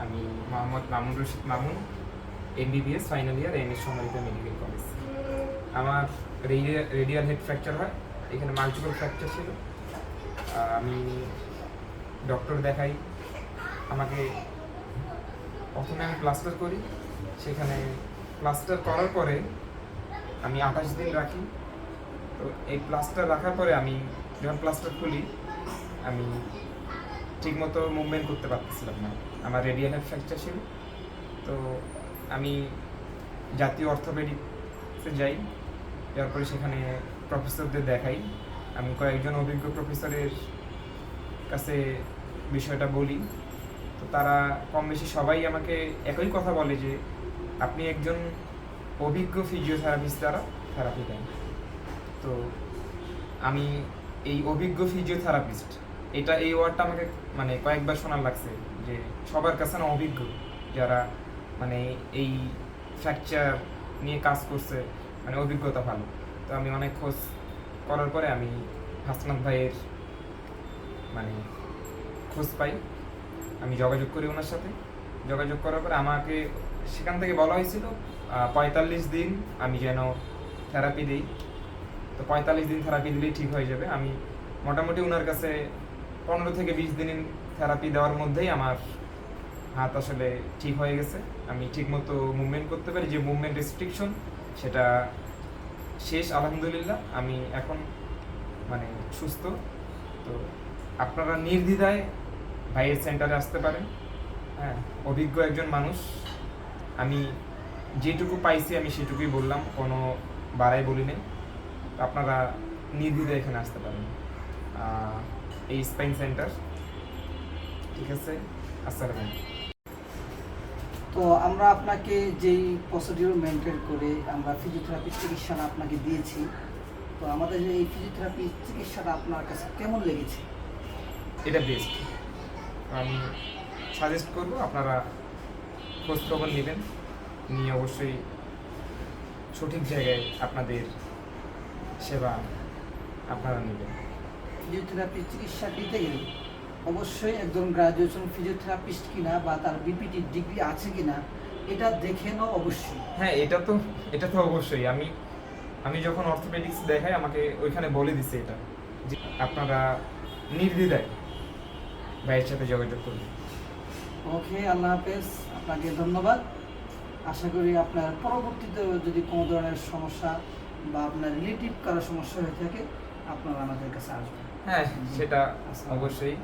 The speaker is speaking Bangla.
আমি Mohammad Mamun Rashid Mamun, MBBS final year, MS সম্মানিত মেডিকেল কলেজ। আমার রেডিয়াল হেড ফ্র্যাকচার হয়, এখানে মাল্টিপল ফ্র্যাকচার ছিল। আমি ডক্টর দেখাই, আমাকে প্রথমে আমি প্লাস্টার করি, সেখানে প্লাস্টার করার পরে আমি 28 দিন রাখি। তো এই প্লাস্টার রাখার পরে আমি যখন প্লাস্টার খুলি, আমি ঠিকমতো মুভমেন্ট করতে পারতেছিলাম না, আমার রেডিয়াল হেড ফ্র্যাকচার ছিল। তো আমি জাতীয় অর্থোপেডিক্সে যাই, যাওয়ার পরে সেখানে প্রফেসরদের দেখাই। আমি কয়েকজন অভিজ্ঞ প্রফেসরের কাছে বিষয়টা বলি, তো তারা কম বেশি সবাই আমাকে একই কথা বলে যে আপনি একজন অভিজ্ঞ ফিজিওথেরাপিস্ট দ্বারা থেরাপি দেন। তো আমি এই অভিজ্ঞ ফিজিওথেরাপিস্ট, এই ওয়ার্ডটা আমাকে মানে কয়েকবার শোনার লাগছে যে সবার কাছে না অভিজ্ঞ, যারা মানে এই ফ্র্যাকচার নিয়ে কাজ করছে, মানে অভিজ্ঞতা ভালো। তো আমি অনেক খোঁজ করার পরে আমি হাসনাত ভাইয়ের মানে খোঁজ পাই, আমি যোগাযোগ করি ওনার সাথে। যোগাযোগ করার পরে আমাকে সেখান থেকে বলা হয়েছিল 45 দিন আমি যেন থেরাপি দিই। তো 45 দিন থেরাপি দিলেই ঠিক হয়ে যাবে। আমি মোটামুটি ওনার কাছে 15 থেকে 20 দিন থেরাপি দেওয়ার মধ্যেই আমার হাত আসলে ঠিক হয়ে গেছে। আমি ঠিকমতো মুভমেন্ট করতে পারি, যে মুভমেন্ট রেস্ট্রিকশন সেটা শেষ আলহামদুলিল্লাহ। আমি এখন মানে সুস্থ। তো আপনারা নির্দ্বিধায় ভাইয়ের সেন্টারে আসতে পারেন। হ্যাঁ, অভিজ্ঞ একজন মানুষ, আমি যেটুকু পাইছি আমি সেটুকুই বললাম, কোনো বাড়াই বলি নাই। আপনারা নির্দ্বিধায় এখানে আসতে পারেন, এই স্পাইন সেন্টার। ঠিক আছে, আসসালামু আলাইকুম। তো আমরা আপনাকে যেই প্রসিডিউর মেনটেন করে আমরা ফিজিওথেরাপি চিকিৎসাটা আপনাকে দিয়েছি, তো আমাদের এই ফিজিওথেরাপি চিকিৎসাটা আপনার কাছে কেমন লেগেছে? এটা বেস্ট, আমি সাজেস্ট করব আপনারা খোঁজ খবর নেবেন, নিয়ে অবশ্যই সঠিক জায়গায় আপনাদের সেবা আপনারা নেবেন। ফিজিওথেরাপি চিকিৎসা দিতে গেলে অবশ্যই একজন গ্রাজুয়েশন ফিজিওথেরাপিস্ট কিনা বা তার বিপিটি ডিগ্রি আছে কিনা এটা দেখে নাও অবশ্যই। হ্যাঁ, এটা তো অবশ্যই। আমি যখন অর্থোপেডিক্স দেখাই, আমাকে ওইখানে বলে দিছে এটা যে আপনারা নির্দ্বিধায় ভাইয়ের সাথে যোগাযোগ করবেন। ওকে, আল্লাহ হাফেজ, আপনাকে ধন্যবাদ। আশা করি আপনার পরবর্তীতে যদি কোনো ধরনের সমস্যা বা আপনার রিলেটিভ কারো সমস্যা হয়ে থাকে আপনারা আমাদের কাছে আসবেন। হ্যাঁ, সেটা অবশ্যই।